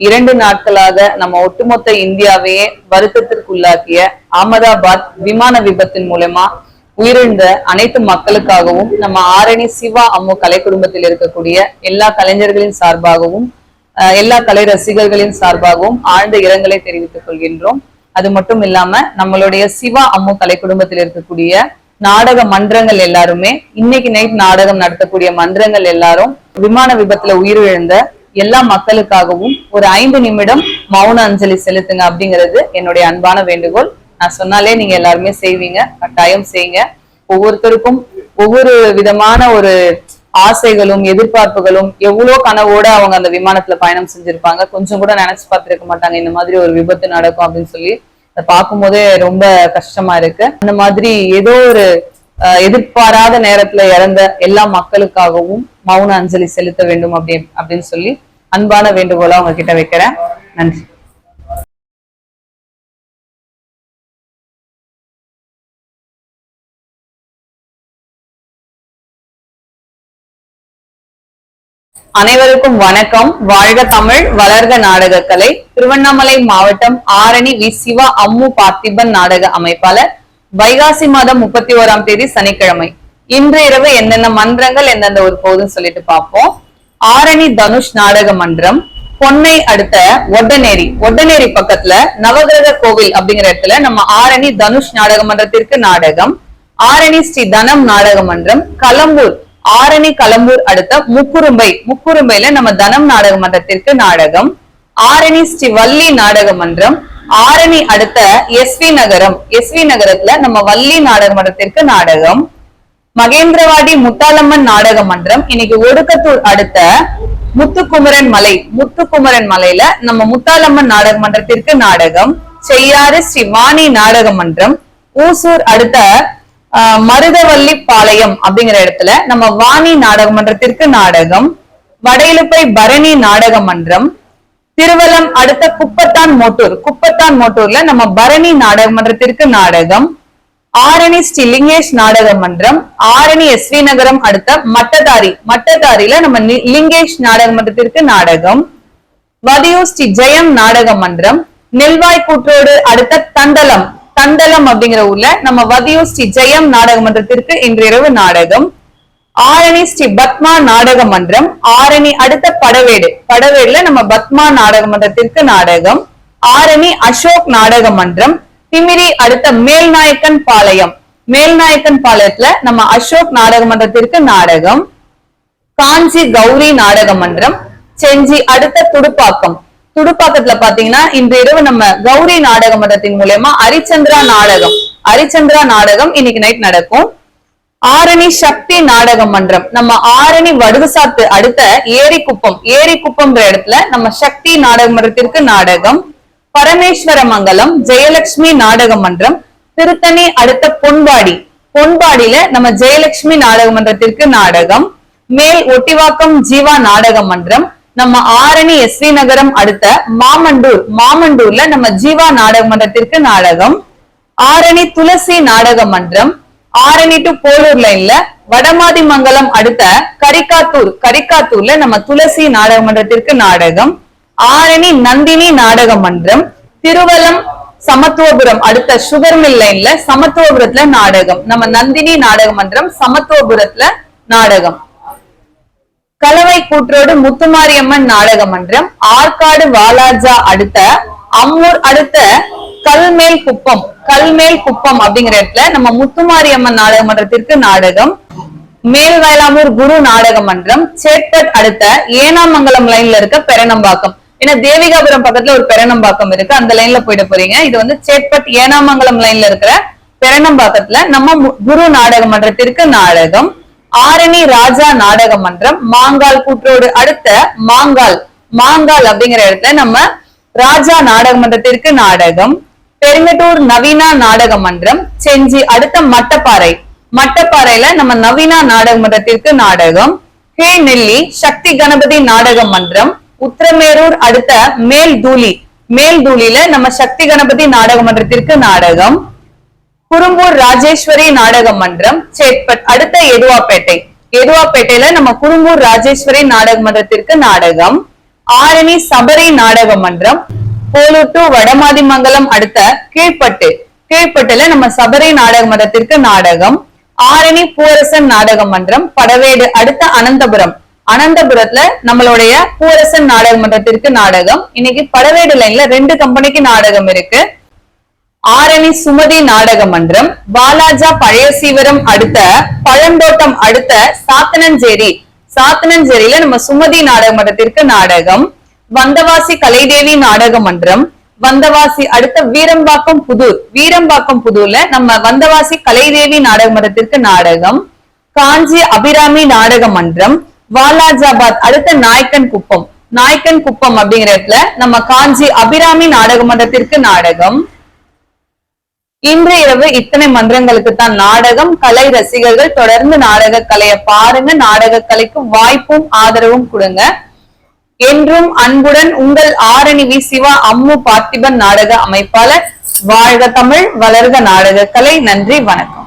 2 நாட்களாக நம்ம ஒட்டுமொத்த இந்தியாவையே வருத்தத்திற்குள்ளாக்கிய அகமதாபாத் விமான விபத்தின் மூலமா உயிரிழந்த அனைத்து மக்களுக்காகவும் நம்ம ஆரணி சிவா அம்மு கலை குடும்பத்தில் இருக்கக்கூடிய எல்லா கலைஞர்களின் சார்பாகவும் எல்லா கலை ரசிகர்களின் சார்பாகவும் ஆழ்ந்த இரங்கலை தெரிவித்துக் கொள்கின்றோம். அது மட்டும் இல்லாம நம்மளுடைய சிவா அம்மு கலை குடும்பத்தில் இருக்கக்கூடிய நாடக மன்றங்கள் எல்லாருமே இன்னைக்கு நைட் நாடகம் நடத்தக்கூடிய மன்றங்கள் எல்லாரும் விமான விபத்துல உயிரிழந்த எல்லா மக்களுக்காகவும் ஒரு 5 நிமிடம் மௌன அஞ்சலி செலுத்துங்க அப்படிங்கிறது என்னுடைய அன்பான வேண்டுகோள். நான் சொன்னாலே நீங்க எல்லாருமே செய்வீங்க, கட்டாயம் செய்யுங்க. ஒவ்வொருத்தருக்கும் ஒவ்வொரு விதமான ஒரு ஆசைகளும் எதிர்பார்ப்புகளும் எவ்வளவு கனவோட அவங்க அந்த விமானத்துல பயணம் செஞ்சிருப்பாங்க. கொஞ்சம் கூட நினைச்சு பார்த்திருக்க மாட்டாங்க இந்த மாதிரி ஒரு விபத்து நடக்கும் அப்படின்னு சொல்லி. அதை பார்க்கும் போதே ரொம்ப கஷ்டமா இருக்கு. அந்த மாதிரி ஏதோ ஒரு எதிர்பாராத நேரத்துல இறந்த எல்லா மக்களுக்காகவும் மௌன அஞ்சலி செலுத்த வேண்டும் அப்படின்னு சொல்லி அன்பான வேண்டுகோளா உங்க கிட்ட வைக்கிறேன். நன்றி. அனைவருக்கும் வணக்கம். வாழ்க தமிழ், வளர்க நாடகக்கலை. திருவண்ணாமலை மாவட்டம் ஆரணி வி சிவா அம்மு பார்த்திபன் நாடக அமைப்பாளர். வைகாசி மாதம் 31ஆம் தேதி சனிக்கிழமை. இன்று இரவு என்னென்ன மன்றங்கள் எந்தெந்த ஒரு போதுன்னு சொல்லிட்டு பார்ப்போம். ஆரணி தனுஷ் நாடக மன்றம், பொன்னை அடுத்த ஒட்டநேரி பக்கத்துல நவகிரக கோவில் அப்படிங்கிற இடத்துல நம்ம ஆரணி தனுஷ் நாடக மன்றத்திற்கு நாடகம். ஆரணி ஸ்ரீ தனம் நாடக மன்றம், களம்பூர் ஆரணி களம்பூர் அடுத்த முக்குரும்பையில நம்ம தனம் நாடக மன்றத்திற்கு நாடகம். ஆரணி ஸ்ரீ வள்ளி நாடக மன்றம், ஆரணி அடுத்த எஸ்வி நகரத்துல நம்ம வள்ளி நாடக மன்றத்திற்கு நாடகம். மகேந்திரவாடி முத்தாலம்மன் நாடக மன்றம் இன்னைக்கு ஒடுக்கத்தூர் அடுத்த முத்துக்குமரன் மலையில நம்ம முத்தாலம்மன் நாடக மன்றத்திற்கு நாடகம். செய்யாறு ஸ்ரீ வாணி நாடக மன்றம், ஊசூர் அடுத்த மருதவள்ளி பாளையம் அப்படிங்கிற இடத்துல நம்ம வாணி நாடக மன்றத்திற்கு நாடகம். வடையிலுப்பை பரணி நாடக மன்றம், திருவலம் அடுத்த குப்பத்தான் மோட்டூர்ல நம்ம பரணி நாடக மன்றத்திற்கு நாடகம். ஆரணி ஸ்ரீ லிங்கேஷ் நாடக மன்றம், ஆரணி எஸ்வி நகரம் அடுத்த மட்டதாரியில நம்ம லிங்கேஷ் நாடக மன்றத்திற்கு நாடகம். வதியூர் ஸ்ரீ ஜெயம் நாடக மன்றம், நெல்வாய் கூற்றோடு அடுத்த தண்டலம் அப்படிங்கிற ஊர்ல நம்ம வதியூர் ஸ்ரீ ஜெயம் நாடக மன்றத்திற்கு இன்று இரவு நாடகம். ஆரணி ஸ்ரீ பத்மா நாடக மன்றம், ஆரணி அடுத்த படவேடுல நம்ம பத்மா நாடக மன்றத்திற்கு நாடகம். ஆரணி அசோக் நாடக மன்றம், திமிரி அடுத்த மேல்நாயக்கன் பாளையத்துல நம்ம அசோக் நாடக மன்றத்திற்கு நாடகம். காஞ்சி கௌரி நாடக மன்றம், செஞ்சி அடுத்த துடுப்பாக்கத்துல பாத்தீங்கன்னா இன்று இரவு நம்ம கௌரி நாடக மன்றத்தின் மூலமா அரிச்சந்திரா நாடகம் இன்னைக்கு நைட் நடக்கும். ஆரணி சக்தி நாடக மன்றம், நம்ம ஆரணி வடுகுசாத்து அடுத்த ஏரிக்குப்பம் இடத்துல நம்ம சக்தி நாடக மன்றத்திற்கு நாடகம். பரமேஸ்வர மங்கலம் ஜெயலட்சுமி நாடக மன்றம், திருத்தணி அடுத்த பொன்பாடியில நம்ம ஜெயலட்சுமி நாடக மன்றத்திற்கு நாடகம். மேல் ஒட்டிவாக்கம் ஜீவா நாடக மன்றம், நம்ம ஆரணி எஸ்வி நகரம் அடுத்த மாமண்டூர்ல நம்ம ஜீவா நாடக மன்றத்திற்கு நாடகம். ஆரணி துளசி நாடக மன்றம், ஆரணி டு போலூர் லைன்ல வடமாதி மங்கலம் அடுத்த கரிக்காத்தூர்ல நம்ம துளசி நாடக மன்றத்திற்கு நாடகம். ஆரணி நந்தினி நாடக மன்றம், திருவலம் சமத்துவபுரம் அடுத்த சுகர் மில் லைன்ல சமத்துவபுரத்துல நாடகம். நம்ம நந்தினி நாடக மன்றம் சமத்துவபுரத்துல நாடகம். கலவை கூற்றோடு முத்துமாரியம்மன் நாடக மன்றம், ஆற்காடு வாலாஜா அடுத்த அம்மூர் அடுத்த கல்மேல் குப்பம் அப்படிங்கிற இடத்துல நம்ம முத்துமாரியம்மன் நாடக மன்றத்திற்கு நாடகம். மேல்வயலாமூர் குரு நாடக மன்றம், சேட்பட் அடுத்த ஏனாமங்கலம் லைன்ல இருக்க பெரணம்பாக்கம். ஏன்னா தேவிகாபுரம் பக்கத்துல ஒரு பெரணம்பாக்கம் இருக்கு, அந்த லைன்ல போயிட போறீங்க. இது வந்து சேட்பட் ஏனாமங்கலம் லைன்ல இருக்கிற பெரணம்பாக்கத்துல நம்ம குரு நாடக மன்றத்திற்கு நாடகம். ஆரணி ராஜா நாடக மன்றம், மாங்கால் கூற்றோடு அடுத்த மாங்கால் அப்படிங்கிற இடத்துல நம்ம ராஜா நாடக மன்றத்திற்கு நாடகம். பெருங்கட்டூர் நவீனா நாடக மன்றம், செஞ்சி அடுத்த மட்டப்பாறையில நம்ம நவீனா நாடக மன்றத்திற்கு நாடகம். கே நெல்லி சக்தி கணபதி நாடக மன்றம், உத்திரமேரூர் அடுத்த மேல்தூளில நம்ம சக்தி கணபதி நாடக மன்றத்திற்கு நாடகம். குறும்பூர் ராஜேஸ்வரி நாடக மன்றம், சேட்பட் அடுத்த எதுவாப்பேட்டையில நம்ம குறும்பூர் ராஜேஸ்வரி நாடக மன்றத்திற்கு நாடகம். ஆரணி சபரி நாடக மன்றம், போலூர் டு வடமாதிமங்கலம் அடுத்த கீழ்பட்டுல நம்ம சபரி நாடக மன்றத்திற்கு நாடகம். ஆரணி பூவரசன் நாடக மன்றம், படவேடு அடுத்த அனந்தபுரத்துல நம்மளுடைய பூவரசன் நாடக மன்றத்திற்கு நாடகம். இன்னைக்கு படவேடு லைன்ல 2 கம்பெனிக்கு நாடகம் இருக்கு. ஆரணி சுமதி நாடக மன்றம், வாலாஜா பழைய சீவரம் அடுத்த பழந்தோட்டம் அடுத்த சாத்தனஞ்சேரியில நம்ம சுமதி நாடக மன்றத்திற்கு நாடகம். வந்தவாசி கலைதேவி நாடக மன்றம், வந்தவாசி அடுத்த வீரம்பாக்கம் புதூர்ல நம்ம வந்தவாசி கலைதேவி நாடக மன்றத்திற்கு நாடகம். காஞ்சி அபிராமி நாடக மன்றம், வாலாஜாபாத் அடுத்த நாயக்கன் குப்பம் அப்படிங்கிற இடத்துல நம்ம காஞ்சி அபிராமி நாடக மன்றத்திற்கு நாடகம். இன்று இரவு இத்தனை மன்றங்களுக்கு தான் நாடகம். கலை ரசிகர்கள் தொடர்ந்து நாடக கலையை பாருங்க. நாடக கலைக்கு வாய்ப்பும் ஆதரவும் கொடுங்க. என்றும் அன்புடன் உங்கள் ஆரணி வி. சிவா அம்மு பார்த்திபன் நாடக அமைப்பாளர். வாழ்க தமிழ், வளர்க நாடக கலை. நன்றி, வணக்கம்.